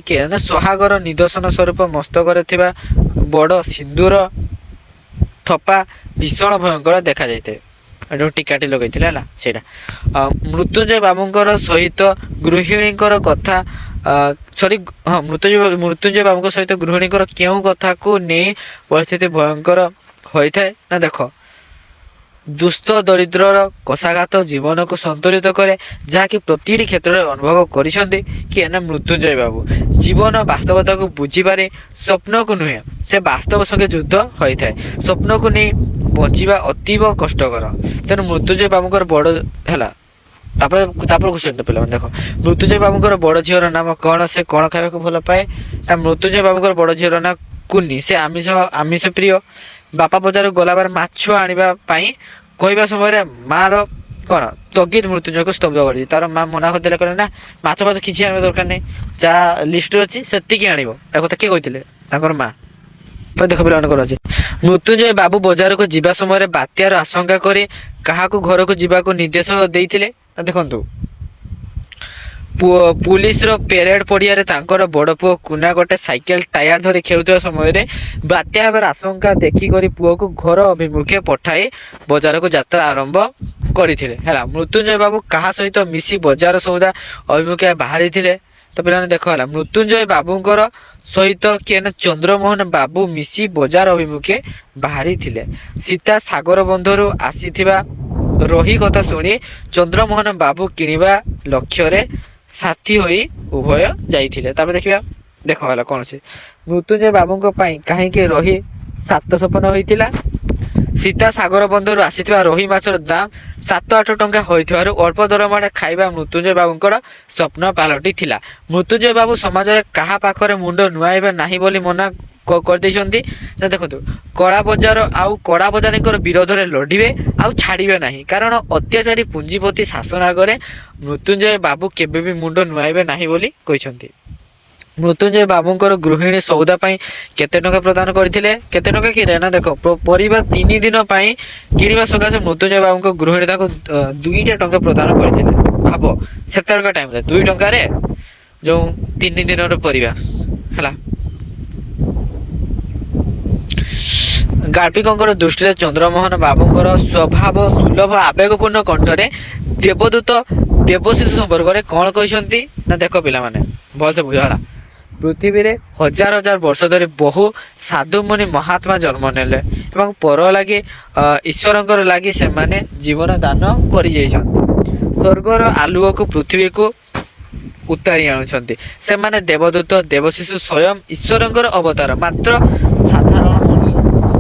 କିଏ ନା ସହାଗର ନିଦର୍ଶନ ସ୍ୱରୂପ ମସ୍ତକରେ ଥିବା ବଡ଼ ସିନ୍ଦୁର ଠପା ଭୀଷଣ ଭୟଙ୍କର ଦେଖାଯାଇଥାଏ। ଯେଉଁ ଟୀକାଟି ଲଗେଇଥିଲେ ହେଲା ସେଇଟା। ମୃତ୍ୟୁଞ୍ଜୟ ବାବୁଙ୍କର ସହିତ ଗୃହିଣୀଙ୍କର କଥା ମୃତ୍ୟୁଞ୍ଜୟ ବାବୁଙ୍କ ସହିତ ଗୃହିଣୀଙ୍କର କେଉଁ କଥାକୁ ନେଇ ପରିସ୍ଥିତି ଭୟଙ୍କର ହୋଇଥାଏ ନା ଦେଖ ଦୁସ୍ଥ ଦରିଦ୍ରର କଷାଘାତ ଜୀବନକୁ ସନ୍ତୁଳିତ କରେ, ଯାହାକି ପ୍ରତିଟି କ୍ଷେତ୍ରରେ ଅନୁଭବ କରିଛନ୍ତି କିଏ ନା ମୃତ୍ୟୁଞ୍ଜୟ ବାବୁ। ଜୀବନ ବାସ୍ତବତାକୁ ବୁଝିପାରେ, ସ୍ୱପ୍ନକୁ ନୁହେଁ। ସେ ବାସ୍ତବ ସଙ୍ଗେ ଯୁଦ୍ଧ ହୋଇଥାଏ। ସ୍ୱପ୍ନକୁ ନେଇ ବଞ୍ଚିବା ଅତୀବ କଷ୍ଟକର। ତେଣୁ ମୃତ୍ୟୁଞ୍ଜୟ ବାବୁଙ୍କର ବଡ଼ ହେଲା ତାପରେ କ୍ୱେଶ୍ଚନଟା ପିଲାମାନେ ଦେଖ ମୃତ୍ୟୁଞ୍ଜୟ ବାବୁଙ୍କର ବଡ଼ ଝିଅର ନାମ କ'ଣ? ସେ କ'ଣ ଖାଇବାକୁ ଭଲ ପାଏ? ନା ମୃତ୍ୟୁଞ୍ଜୟ ବାବୁଙ୍କର ବଡ଼ ଝିଅର ନାଁ କୁନି। ସେ ଆମିଷ ପ୍ରିୟ। ବାପା ବଜାରକୁ ଗଲାବେଳେ ମାଛ ଆଣିବା ପାଇଁ କହିବା ସମୟରେ ମାଆର ତଗିଦ ମୃତ୍ୟୁଞ୍ଜୟକୁ ସ୍ତବ୍ଧ କରିଛି। ତାର ମା ମନା କରିଦେଲେ, କହିଲେ ନା ମାଛ କିଛି ଆଣିବା ଦରକାର ନାହିଁ, ଯାହା ଲିଷ୍ଟରେ ଅଛି ସେତିକି ଆଣିବ। ଏ କଥା କିଏ କହିଥିଲେ? ତାଙ୍କର ମା। ଦେଖ ପିଲାମାନଙ୍କର ଅଛି ମୃତ୍ୟୁଞ୍ଜୟ ବାବୁ ବଜାରକୁ ଯିବା ସମୟରେ ବାତ୍ୟାର ଆଶଙ୍କା କରି କାହାକୁ ଘରକୁ ଯିବାକୁ ନିର୍ଦ୍ଦେଶ ଦେଇଥିଲେ? ଦେଖନ୍ତୁ पुलिस रो पेरेड पड़िया तांकर बड़ पुओ कुना गोटे साइकेल टायर धरी खेलुଥିବା ସମୟରେ ବାତ୍ୟା ହେବାର ଆଶଙ୍କା ଦେଖିକରି ପୁଅକୁ ଘର ଅଭିମୁଖେ ପଠାଇ ବଜାରକୁ ଯାତ୍ରା ଆରମ୍ଭ କରିଥିଲେ ହେଲା। ମୃତ୍ୟୁଞ୍ଜୟ ବାବୁ କାହା ସହିତ ମିଶି ବଜାର ସଉଦା ଅଭିମୁଖେ ବାହାରିଥିଲେ? ତ ପିଲାମାନେ ଦେଖ ହେଲା, ମୃତ୍ୟୁଞ୍ଜୟ ବାବୁଙ୍କର ସହିତ କିଏ ନା ଚନ୍ଦ୍ରମୋହନ ବାବୁ ମିଶି ବଜାର ଅଭିମୁଖେ ବାହାରିଥିଲେ। ସୀତା ସାଗର ବନ୍ଧରୁ ଆସିଥିବା ରହି କଥା ଶୁଣି ଚନ୍ଦ୍ରମୋହନ ବାବୁ କିଣିବା ଲକ୍ଷ୍ୟରେ ସାଥୀ ହୋଇ ଉଭୟ ଯାଇଥିଲେ। ତାପରେ ଦେଖିବା, ଦେଖ ହେଲା କଣ ଅଛି, ମୃତ୍ୟୁଞ୍ଜୟ ବାବୁଙ୍କ ପାଇଁ କାହିଁକି ରହି ସାତ ସପନ ହୋଇଥିଲା? ସୀତା ସାଗର ବନ୍ଧରୁ ଆସିଥିବା ରୋହି ମାଛର ଦାମ 7-8 ଟଙ୍କା ହୋଇଥିବାରୁ ଅଳ୍ପ ଦରମାରେ ଖାଇବା ମୃତ୍ୟୁଞ୍ଜୟ ବାବୁଙ୍କର ସ୍ୱପ୍ନ ପାଲଟିଥିଲା। ମୃତ୍ୟୁଞ୍ଜୟ ବାବୁ ସମାଜରେ କାହା ପାଖରେ ମୁଣ୍ଡ ନୁଆଇବେ ନାହିଁ ବୋଲି ମନା କରିଦେଇଛନ୍ତି। ଦେଖନ୍ତୁ, କଳା ବଜାର ଆଉ କଳା ବଜାରୀଙ୍କର ବିରୋଧରେ ଲଢ଼ିବେ ଆଉ ଛାଡ଼ିବେ ନାହିଁ, କାରଣ ଅତ୍ୟାଚାରୀ ପୁଞ୍ଜିପତି ଶାସନ ଆଗରେ ମୃତ୍ୟୁଞ୍ଜୟ ବାବୁ କେବେ ବି ମୁଣ୍ଡ ନୁଆଇବେ ନାହିଁ ବୋଲି କହିଛନ୍ତି। ମୃତ୍ୟୁଞ୍ଜୟ ବାବୁଙ୍କର ଗୃହିଣୀ ସଉଦା ପାଇଁ କେତେ ଟଙ୍କା ପ୍ରଦାନ କରିଥିଲେ? କେତେ ଟଙ୍କା କିରେ ନା ଦେଖ, ପରିବା 3 ଦିନ ପାଇଁ କିଣିବା ସକାଶେ ମୃତ୍ୟୁଞ୍ଜୟ ବାବୁଙ୍କ ଗୃହିଣୀ ତାଙ୍କୁ 2 ଟଙ୍କା ପ୍ରଦାନ କରିଥିଲେ। ଭାବ ସେତେବେଳକା ଟାଇମରେ 2 ଟଙ୍କାରେ ଯେଉଁ 3 ଦିନର ପରିବା ହେଲା। ଗାଳ୍ପିକଙ୍କର ଦୃଷ୍ଟିରେ ଚନ୍ଦ୍ରମୋହନ ବାବୁଙ୍କର ସ୍ୱଭାବ ସୁଲଭ ଆବେଗପୂର୍ଣ୍ଣ କଣ୍ଠରେ ଦେବଦୂତ ଦେବଶିଶୁ ସମ୍ପର୍କରେ କ'ଣ କହିଛନ୍ତି ନା ଦେଖ ପିଲାମାନେ ଭଲସେ ବୁଝ ହେଲା। ପୃଥିବୀରେ ହଜାର ହଜାର ବର୍ଷ ଧରି ବହୁ ସାଧୁମୁନି ମହାତ୍ମା ଜନ୍ମ ନେଲେ ଏବଂ ପର ଲାଗି ଈଶ୍ୱରଙ୍କର ଲାଗି ସେମାନେ ଜୀବନ ଦାନ କରିଯାଇଛନ୍ତି। ସ୍ୱର୍ଗର ଆଲୁଅକୁ ପୃଥିବୀକୁ ଉତାରି ଆଣୁଛନ୍ତି। ସେମାନେ ଦେବଦୂତ ଦେବଶିଶୁ ସ୍ୱୟଂ ଈଶ୍ୱରଙ୍କର ଅବତାର, ମାତ୍ର ସାଧାରଣ ମଣିଷ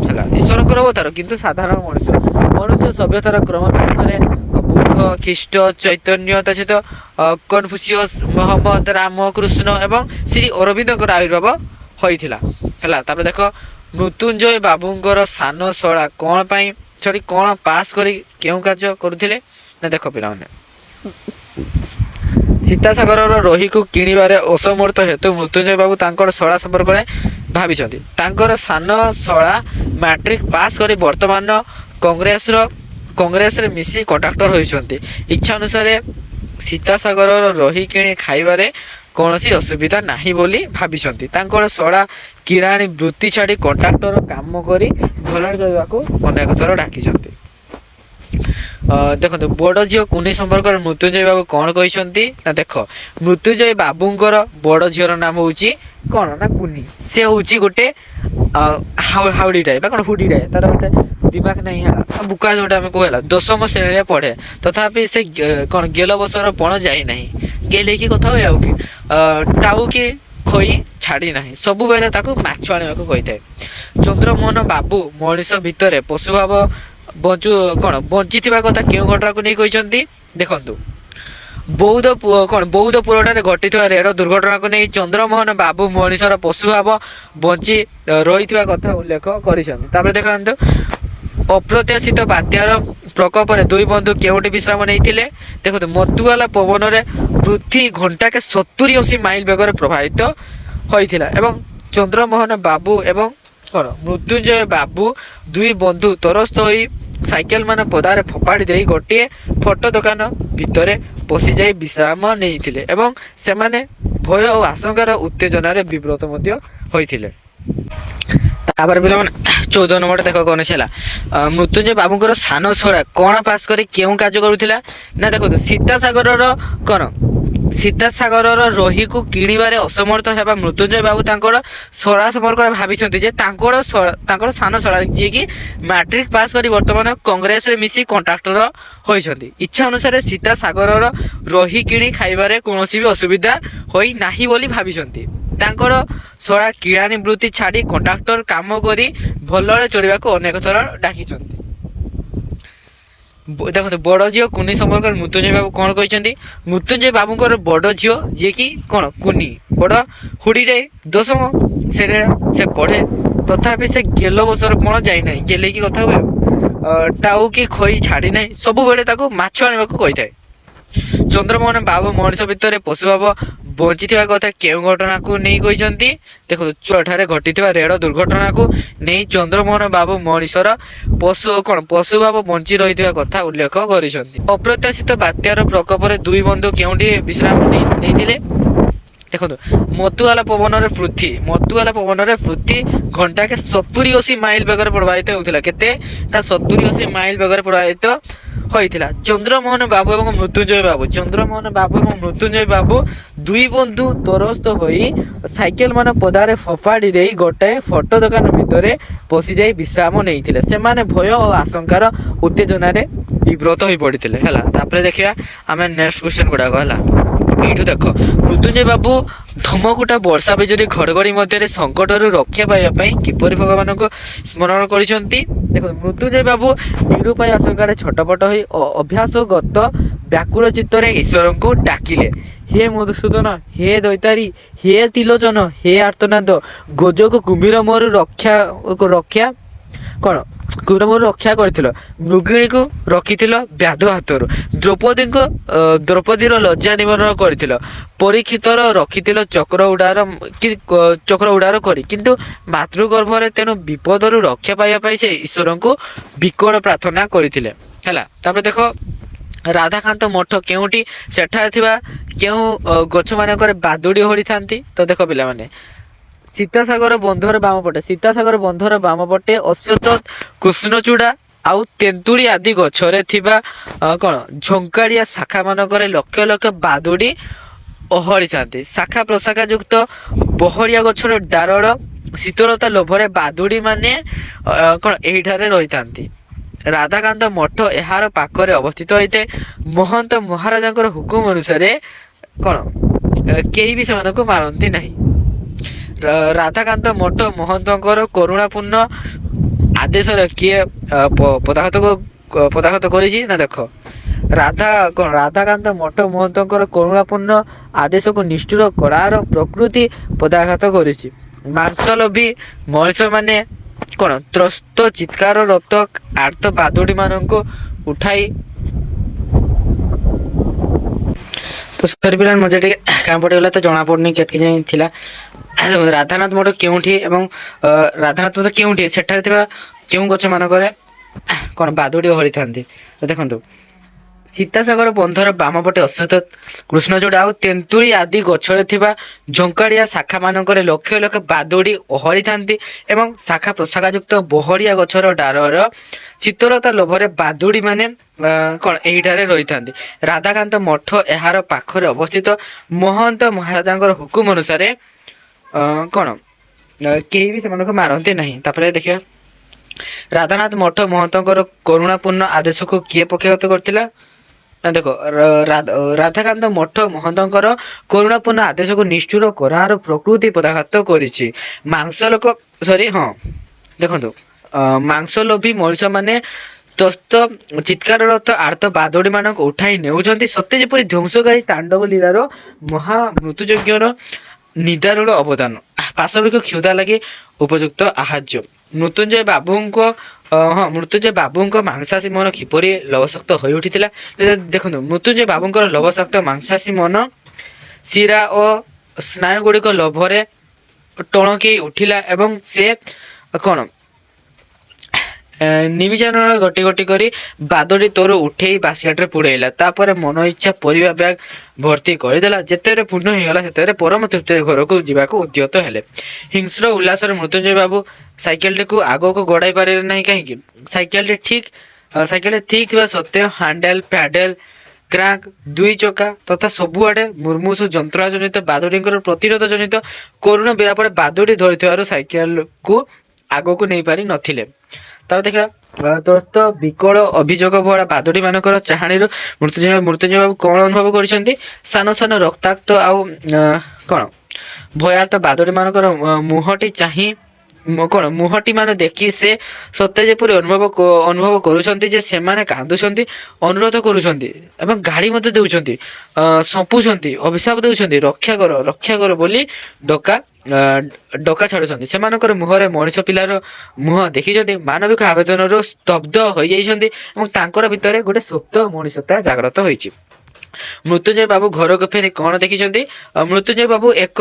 ହେଲା। ଈଶ୍ୱରଙ୍କର ଅବତାର କିନ୍ତୁ ସାଧାରଣ ମଣିଷ। ମନୁଷ୍ୟ ସଭ୍ୟତାର କ୍ରମ ବିକାଶରେ ବୁଦ୍ଧ, ଖ୍ରୀଷ୍ଟ, ଚୈତନ୍ୟ, ତା ସହିତ କନଫୁସିୟସ୍, ମହମ୍ମଦ, ରାମକୃଷ୍ଣ ଏବଂ ଶ୍ରୀ ଅରବିନ୍ଦଙ୍କର ଆବିର୍ଭାବ ହୋଇଥିଲା ହେଲା। ତାପରେ ଦେଖ, ମୃତ୍ୟୁଞ୍ଜୟ ବାବୁଙ୍କର ସାନ ଶଳା କ'ଣ ପାସ୍ କରି କେଉଁ କାର୍ଯ୍ୟ କରୁଥିଲେ ନା ଦେଖ ପିଲାମାନେ, ସୀତାସାଗରର ରୋହିକୁ କିଣିବାରେ ଅସମର୍ଥ ହେତୁ ମୃତ୍ୟୁଞ୍ଜୟ ବାବୁ ତାଙ୍କର ଶଳା ସମ୍ପର୍କରେ ଭାବିଛନ୍ତି। ତାଙ୍କର ସାନ ଶଳା ମାଟ୍ରିକ ପାସ୍ କରି ବର୍ତ୍ତମାନ କଂଗ୍ରେସରେ ମିଶି କଣ୍ଟ୍ରାକ୍ଟର ହୋଇଛନ୍ତି। ଇଚ୍ଛା ଅନୁସାରେ ସୀତାସାଗରର ରୋହି କିଣି ଖାଇବାରେ କୌଣସି ଅସୁବିଧା ନାହିଁ ବୋଲି ଭାବିଛନ୍ତି। ତାଙ୍କର ଶଳା କିରାଣୀ ବୃତ୍ତି ଛାଡ଼ି କଣ୍ଟ୍ରାକ୍ଟର କାମ କରି ଭଲରେ ଚଳିବାକୁ ଅନେକ ଥର ଡାକିଛନ୍ତି। ଦେଖନ୍ତୁ, ବଡ଼ ଝିଅ କୁନି ସମ୍ପର୍କରେ ମୃତ୍ୟୁଞ୍ଜୟ ବାବୁ କ'ଣ କହିଛନ୍ତି ନା ଦେଖ, ମୃତ୍ୟୁଞ୍ଜୟ ବାବୁଙ୍କର ବଡ଼ ଝିଅର ନାମ ହେଉଛି କ'ଣ ନା କୁନି। ସେ ହେଉଛି ଗୋଟେ ହାଉଡ଼ିଟାଏ ବା କ'ଣ ହୁଡ଼ିଟାଏ, ତାର ମତେ ଦିମାଗ ନାହିଁ ହେଲା, ବୁକା ଯେଉଁଟା ଆମେ କହୁ ହେଲା। 10ମ ଶ୍ରେଣୀରେ ପଢ଼େ, ତଥାପି ସେ କ'ଣ ଗେଲ ବସର ପଣ ଯାଇନାହିଁ। ଗେଲେଇକି କଥା ହୁଏ ଆଉ କି ଟାଉ କି ଖୋଇ ଛାଡ଼ି ନାହିଁ, ସବୁବେଳେ ତାକୁ ମାଛ ଆଣିବାକୁ କହିଥାଏ। ଚନ୍ଦ୍ରମୋହନ ବାବୁ ମଣିଷ ଭିତରେ ପଶୁଭାବ ବଞ୍ଚିଥିବା କଥା କେଉଁ ଘଟଣାକୁ ନେଇ କହିଛନ୍ତି? ଦେଖନ୍ତୁ, ବୌଦ୍ଧପୁରଠାରେ ଘଟିଥିବା ରେଳ ଦୁର୍ଘଟଣାକୁ ନେଇ ଚନ୍ଦ୍ରମୋହନ ବାବୁ ମଣିଷର ପଶୁଭାବ ବଞ୍ଚି ରହିଥିବା କଥା ଉଲ୍ଲେଖ କରିଛନ୍ତି। ତାପରେ ଦେଖନ୍ତୁ, ଅପ୍ରତ୍ୟାଶିତ ବାତ୍ୟାର ପ୍ରକୋପରେ 2 ବନ୍ଧୁ କେଉଁଠି ବିଶ୍ରାମ ନେଇଥିଲେ? ଦେଖନ୍ତୁ, ମତୁଆଲା ପବନରେ ପୃଥ୍ୱୀ ଘଣ୍ଟାକେ 70-80 ମାଇଲ ବେଗରେ ପ୍ରବାହିତ ହୋଇଥିଲା ଏବଂ ଚନ୍ଦ୍ରମୋହନ ବାବୁ ଏବଂ ମୃତ୍ୟୁଞ୍ଜୟ ବାବୁ 2 ବନ୍ଧୁ ତରସ୍ତ ହୋଇ ସାଇକେଲ ମାନ ପଦାରେ ଫୋପାଡ଼ି ଦେଇ ଗୋଟିଏ ଫଟୋ ଦୋକାନ ଭିତରେ ପଶିଯାଇ ବିଶ୍ରାମ ନେଇଥିଲେ ଏବଂ ସେମାନେ ଭୟ ଓ ଆଶଙ୍କାର ଉତ୍ତେଜନାରେ ବିବ୍ରତ ମଧ୍ୟ ହୋଇଥିଲେ। ତାପରେ ପିଲାମାନେ 14 ନମ୍ବର ଦେଖ କ'ଣ ହେଲା, ମୃତ୍ୟୁଞ୍ଜୟ ବାବୁଙ୍କର ସାନ ଶଳା କ'ଣ ପାସ୍ କରି କେଉଁ କାର୍ଯ୍ୟ କରୁଥିଲା ନା ଦେଖନ୍ତୁ, ସୀତାସାଗରର ରୋହିକୁ କିଣିବାରେ ଅସମର୍ଥ ହେବା ମୃତ୍ୟୁଞ୍ଜୟ ବାବୁ ତାଙ୍କର ଶଳା ସମ୍ପର୍କରେ ଭାବିଛନ୍ତି ଯେ ତାଙ୍କର ସାନ ଶଳା ଯିଏକି ମାଟ୍ରିକ ପାସ୍ କରି ବର୍ତ୍ତମାନ କଂଗ୍ରେସରେ ମିଶି କଣ୍ଟ୍ରାକ୍ଟର ହୋଇଛନ୍ତି। ଇଚ୍ଛା ଅନୁସାରେ ସୀତାସାଗରର ରୋହି କିଣି ଖାଇବାରେ କୌଣସି ବି ଅସୁବିଧା ହୋଇ ନାହିଁ ବୋଲି ଭାବିଛନ୍ତି। ତାଙ୍କର ଶଳା କିରାଣୀ ବୃତ୍ତି ଛାଡ଼ି କଣ୍ଟ୍ରାକ୍ଟର କାମ କରି ଭଲରେ ଚଳିବାକୁ ଅନେକ ଥର ଡାକିଛନ୍ତି। ଦେଖନ୍ତୁ, ବଡ଼ ଝିଅ କୁନି ସମ୍ପର୍କରେ ମୃତ୍ୟୁଞ୍ଜୟ ବାବୁ କ'ଣ କହିଛନ୍ତି? ମୃତ୍ୟୁଞ୍ଜୟ ବାବୁଙ୍କର ବଡ଼ ଝିଅ ଯିଏକି କ'ଣ କୁନି, ବଡ଼ ହୁଡ଼ିରେ 10ମ ଶ୍ରେଣୀରେ ସେ ପଢ଼େ, ତଥାପି ସେ ଗେଲ ବସର ପଣ ଯାଇନାହିଁ। ଗେଲେଇକି କଥା ହୁଏ, ଟାଉ କି ଖୋଇ ଛାଡ଼ି ନାହିଁ, ସବୁବେଳେ ତାକୁ ମାଛ ଆଣିବାକୁ କହିଥାଏ। ଚନ୍ଦ୍ରମୋହନ ବାବୁ ମଣିଷ ଭିତରେ ପଶୁଭାବ ବଞ୍ଚିଥିବା କଥା କେଉଁ ଘଟଣାକୁ ନେଇ କହିଛନ୍ତି? ଦେଖନ୍ତୁ ଏଠାରେ ଘଟିଥିବା ରେଳ ଦୁର୍ଘଟଣାକୁ ନେଇ ଚନ୍ଦ୍ରମୋହନ ବାବୁ ମଣିଷର ପଶୁ ଭାବ ବଞ୍ଚି ରହିଥିବା କଥା ଉଲ୍ଲେଖ କରିଛନ୍ତି। ଅପ୍ରତ୍ୟାଶିତ ବାତ୍ୟାର ପ୍ରକୋପରେ ଦୁଇ ବନ୍ଧୁ କେଉଁଠି ବିଶ୍ରାମ ନେଇଥିଲେ? ଦେଖନ୍ତୁ ମଧୁଆଲା ପବନରେ ପୃଥ୍ୱୀ ଘଣ୍ଟାକେ 70-80 ମାଇଲ ବେଗରେ ପ୍ରବାହିତ ହେଉଥିଲା। କେତେ ନା 70-80 ମାଇଲ ବେଗରେ ପ୍ରବାହିତ ହୋଇଥିଲା। ଚନ୍ଦ୍ରମୋହନ ବାବୁ ଏବଂ ମୃତ୍ୟୁଞ୍ଜୟ ବାବୁ ଦୁଇ ବନ୍ଧୁ ତରସ୍ତ ହୋଇ ସାଇକେଲ ମାନ ପଦାରେ ଫୋପାଡ଼ି ଦେଇ ଗୋଟାଏ ଫଟୋ ଦୋକାନ ଭିତରେ ପଶିଯାଇ ବିଶ୍ରାମ ନେଇଥିଲେ। ସେମାନେ ଭୟ ଓ ଆଶଙ୍କାର ଉତ୍ତେଜନାରେ ବିବ୍ରତ ହୋଇ ପଡ଼ିଥିଲେ। ହେଲା, ତାପରେ ଦେଖିବା ଆମେ ନେକ୍ସଟ କ୍ୱେଶ୍ଚନ ଗୁଡ଼ାକ। ହେଲା, ଏଇଠୁ ଦେଖ, ମୃତ୍ୟୁଞ୍ଜୟ ବାବୁ ଧମକୁଟା ବର୍ଷା ବିଜୁଳି ଘଡ଼ଘଡ଼ି ମଧ୍ୟରେ ସଙ୍କଟରୁ ରକ୍ଷା ପାଇବା ପାଇଁ କିପରି ଭଗବାନଙ୍କୁ ସ୍ମରଣ କରିଛନ୍ତି? ଦେଖନ୍ତୁ, ମୃତ୍ୟୁଞ୍ଜୟ ବାବୁ ନିରୁପାୟ ଆଶଙ୍କାରେ ଛଟପଟ ହୋଇ ଅଭ୍ୟାସଗତ ବ୍ୟାକୁଳ ଚିତ୍ତରେ ଈଶ୍ୱରଙ୍କୁ ଡାକିଲେ। ହେ ମଧୁସୂଦନ, ହେ ଦୈତାରୀ, ହେ ତ୍ରିଲୋଚନ, ହେ ଆର୍ତ୍ତନାଦ, ଗୋଜକୁ କୁମ୍ଭୀର ମୋରୁ ରକ୍ଷା କରିଥିଲ, ମୃଗିଣୀକୁ ରଖିଥିଲ ବ୍ୟାଧ ହାତରୁ, ଦ୍ରୌପଦୀର ଲଜ୍ଜା ନିବାରଣ କରିଥିଲ, ପରୀକ୍ଷିତର ରଖିଥିଲ ଚକ୍ର ଉଡ଼ାର କରି, କିନ୍ତୁ ମାତୃଗର୍ଭରେ, ତେଣୁ ବିପଦରୁ ରକ୍ଷା ପାଇବା ପାଇଁ ସେ ଈଶ୍ୱରଙ୍କୁ ବିକଳ ପ୍ରାର୍ଥନା କରିଥିଲେ। ହେଲା, ତାପରେ ଦେଖ, ରାଧାକାନ୍ତ ମଠ କେଉଁଠି? ସେଠାରେ ଥିବା କେଉଁ ଗଛ ମାନଙ୍କରେ ବାଦୁଡ଼ି ଓହଳିଥାନ୍ତି? ତ ଦେଖ ପିଲାମାନେ, ସୀତାସାଗର ବନ୍ଧର ବାମ ପଟେ ଅଶ୍ୱତଥ, କୃଷ୍ଣଚୂଡ଼ା ଆଉ ତେନ୍ତୁଳି ଆଦି ଗଛରେ ଥିବା ଝଙ୍କାଳିଆ ଶାଖା ମାନଙ୍କରେ ଲକ୍ଷ ଲକ୍ଷ ବାଦୁଡ଼ି ଓହଳିଥାନ୍ତି। ଶାଖା ପ୍ରଶାଖା ଯୁକ୍ତ ବହଳିଆ ଗଛର ଡାଳର ଶୀତଳତା ଲୋଭରେ ବାଦୁଡ଼ି ମାନେ ଏହିଠାରେ ରହିଥାନ୍ତି। ରାଧାକାନ୍ତ ମଠ ଏହାର ପାଖରେ ଅବସ୍ଥିତ ହୋଇଥାଏ। ମହନ୍ତ ମହାରାଜାଙ୍କର ହୁକୁମ ଅନୁସାରେ କେହି ବି ସେମାନଙ୍କୁ ମାରନ୍ତି ନାହିଁ। ରାଧାକାନ୍ତ ମଠ ମହନ୍ତଙ୍କର କରୁଣାପୂର୍ଣ୍ଣ ଆଦେଶରେ କିଏ ପଦାଘାତ କରିଛି? ନା ଦେଖ, ରାଧାକାନ୍ତ ମଠ ମହନ୍ତଙ୍କର କରୁଣାପୂର୍ଣ୍ଣ ଆଦେଶକୁ ନିଷ୍ଠୁର କଳାର ପ୍ରକୃତି ପଦାଘାତ କରିଛି। ମାଂସଲୋଭୀ ମଣିଷ ମାନେ ତ୍ରସ୍ତ ଚିତ୍କାରରତ ଆର୍ତ ବାଦୁଡ଼ି ମାନଙ୍କୁ ଉଠାଇ ମଜା ଟିକେ କାମ ପଡ଼ିଗଲା, ତ ଜଣା ପଡୁନି କେତିକି ଯାଇ ଥିଲା। ରାଧାନାଥ ମଠ କେଉଁଠି ଏବଂ ସେଠାରେ ଥିବା କେଉଁ ଗଛ ମାନଙ୍କରେ ବାଦୁଡ଼ି ଓହଳିଥାନ୍ତି? ଦେଖନ୍ତୁ, ସୀତାସାଗର ବନ୍ଧର ବାମ ପଟେ ଅଶ୍ୱତଥ, କୃଷ୍ଣଚୂଡ଼ା ଆଉ ତେନ୍ତୁଳି ଆଦି ଗଛରେ ଥିବା ଝଙ୍କାଳିଆ ଶାଖା ମାନଙ୍କରେ ଲକ୍ଷ ଲକ୍ଷ ବାଦୁଡ଼ି ଓହଳିଥାନ୍ତି ଏବଂ ଶାଖା ପ୍ରଶାଖା ଯୁକ୍ତ ବହଳିଆ ଗଛର ଡାଳର ଶୀତଳତା ଲୋଭରେ ବାଦୁଡ଼ି ମାନେ ଏହିଠାରେ ରହିଥାନ୍ତି। ରାଧାକାନ୍ତ ମଠ ଏହାର ପାଖରେ ଅବସ୍ଥିତ। ମହନ୍ତ ମହାରାଜାଙ୍କର ହୁକୁମ ଅନୁସାରେ କେହି ବି ସେମାନଙ୍କୁ ମାରନ୍ତି ନାହିଁ। ତାପରେ ଦେଖିବା, ରାଧାନାଥ ମଠ ମହନ୍ତଙ୍କର କରୁଣାପୂର୍ଣ୍ଣ ଆଦେଶକୁ କିଏ ପକ୍ଷପାତ କରିଥିଲା? ନା ଦେଖ, ରାଧାକାନ୍ତ ମଠ ମହନ୍ତଙ୍କର କରୁଣାପୂର୍ଣ୍ଣ ଆଦେଶକୁ ନିଷ୍ଠୁର କରାର ପ୍ରକୃତି ପଦାଘାତ କରିଛି। ଦେଖନ୍ତୁ, ମାଂସଲୋଭୀ ମଣିଷ ମାନେ ତ୍ରସ୍ତ ଚିତ୍କାରରତ ଆର୍ତ ବାଦୁଡ଼ି ମାନଙ୍କୁ ଉଠାଇ ନେଉଛନ୍ତି, ସତେ ଯେପରି ଧ୍ୱଂସକାରୀ ତାଣ୍ଡବ ଲୀଳାର ମହାମୃତ୍ୟୁଯଜ୍ଞର ନିଦାରୁଣ ଅବଦାନ, ପାଶବିକ କ୍ଷୁଧା ଲାଗି ଉପଯୁକ୍ତ ଆହାର୍ଯ୍ୟ। ମୃତ୍ୟୁଞ୍ଜୟ ବାବୁଙ୍କ ମାଂସାଶୀ ମନ କିପରି ଲବଶକ୍ତ ହୋଇ ଉଠିଥିଲା? ଦେଖନ୍ତୁ, ମୃତ୍ୟୁଞ୍ଜୟ ବାବୁଙ୍କର ଲବଶକ୍ତ ମାଂସାଶୀ ମନ ଶିରା ଓ ସ୍ନାୟୁ ଗୁଡ଼ିକ ଲୋଭରେ ଟଣକେଇ ଉଠିଲା ଏବଂ ସେ ନିବିଚାରଣ ଗୋଟି ଗୋଟି କରି ବାଦୁଡ଼ି ତୋରୁ ଉଠେଇ ବାସିଘାଟରେ ପୁଡ଼େଇଲା। ତାପରେ ମନ ଇଚ୍ଛା ପରିବା ବ୍ୟାଗ ଭର୍ତ୍ତି କରିଦେଲା। ଯେତେବେଳେ ପୂର୍ଣ୍ଣ ହେଇଗଲା, ସେତେବେଳେ ପରମ ତୃପ୍ତିରେ ଘରକୁ ଯିବାକୁ ଉଦ୍ୟତ ହେଲେ। ହିଂସ୍ର ଉଲ୍ଲାସରେ ମୃତ୍ୟୁଞ୍ଜୟ ବାବୁ ସାଇକେଲଟିକୁ ଆଗକୁ ଗଡ଼ାଇ ପାରିଲେ ନାହିଁ। କାହିଁକି? ସାଇକେଲଟି ଠିକ୍ ଥିବା ସତ୍ତ୍ୱେ ହାଣ୍ଡେଲ, ପ୍ୟାଡେଲ, କ୍ରାଙ୍କ, ଦୁଇ ଚକା ତଥା ସବୁଆଡ଼େ ମୁର୍ମୁଷୁ ଯନ୍ତ୍ରଣା ଜନିତ ବାଦୁଡ଼ିଙ୍କର ପ୍ରତିରୋଧ ଜନିତ କରୁଣ ବିଳାପରେ ବାଦୁଡ଼ି ଧରିଥିବାରୁ ସାଇକେଲକୁ ଆଗକୁ ନେଇପାରି ନଥିଲେ। ତାପରେ ଦେଖିବା, ତ୍ରସ୍ତ ବିକଳ ଅଭିଯୋଗ ଭରା ବାଦୁଡ଼ି ମାନଙ୍କର ଚାହାଣୀରୁ ମୃତ୍ୟୁଞ୍ଜୟ ବାବୁ କଣ ଅନୁଭବ କରିଛନ୍ତି? ସାନ ସାନ ରକ୍ତାକ୍ତ ଆଉ ଭୟାର୍ତ ବାଦୁଡ଼ି ମାନଙ୍କର ମୁହଁଟି ମାନ ଦେଖି ସେ ସତେ ଯେପରି ଅନୁଭବ କରୁଛନ୍ତି ଯେ ସେମାନେ କାନ୍ଦୁଛନ୍ତି, ଅନୁରୋଧ କରୁଛନ୍ତି ଏବଂ ଗାଳି ମଧ୍ୟ ଦେଉଛନ୍ତି, ସପୁଛନ୍ତି, ଅଭିଶାପ ଦେଉଛନ୍ତି, ରକ୍ଷା କର ବୋଲି ଡକା ଛାଡୁଛନ୍ତି। ସେମାନଙ୍କର ମୁହଁରେ ମଣିଷ ପିଲାର ମୁହଁ ଦେଖିଛନ୍ତି, ମାନବିକ ଆବେଦନରୁ ସ୍ତବ୍ଧ ହୋଇଯାଇଛନ୍ତି ଏବଂ ତାଙ୍କର ଭିତରେ ଗୋଟେ ସୁପ୍ତ ମଣିଷତା ଜାଗ୍ରତ ହୋଇଛି। ମୃତ୍ୟୁଞ୍ଜୟ ବାବୁ ଘରକୁ ଫେରି କଣ ଦେଖିଛନ୍ତି? ମୃତ୍ୟୁଞ୍ଜୟ ବାବୁ ଏକ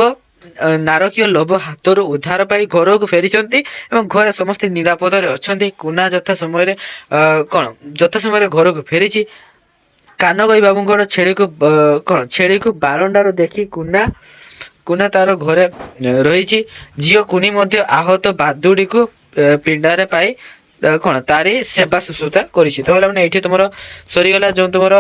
ନାରକୀୟ ଲୋଭ ହାତରୁ ଉଦ୍ଧାର ପାଇ ଘରକୁ ଫେରିଛନ୍ତି ଏବଂ ଘରେ ସମସ୍ତେ ନିରାପଦରେ ଅଛନ୍ତି। କୁନା ଯଥା ସମୟରେ ଘରକୁ ଫେରିଛି। କାନଗଇ ବାବୁଙ୍କର ଛେଳିକୁ ବାରଣ୍ଡାରୁ ଦେଖି କୁନା ତାର ଘରେ ରହିଛି। ଝିଅ କୁନି ମଧ୍ୟ ଆହତ ବାଦୁଡିକୁ ପିଣ୍ଡାରେ ପାଇ ତାରି ସେବା ଶୁଶ୍ରୂଷା କରିଛି। ତ ମାନେ ଏଇଠି ତମର ସରିଗଲା ଯୋଉ ତମର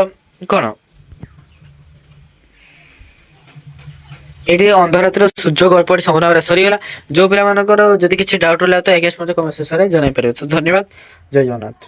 ଏଠି ଅନ୍ଧରାତ୍ର ସୂର୍ଯ୍ୟ ଗଳ୍ପଟି ସମ୍ପୂର୍ଣ୍ଣ ଭାବରେ ସରିଗଲା। ଯୋଉ ପିଲାମାନଙ୍କର ଯଦି କିଛି ଡାଉଟ୍ ରହିଲା ତ ଆଜ୍ଞା ମତେ କମେଣ୍ଟ ସେକ୍ସନରେ ଜଣାଇ ପାରିବେ। ତ ଧନ୍ୟବାଦ, ଜୟ ଜଗନ୍ନାଥ।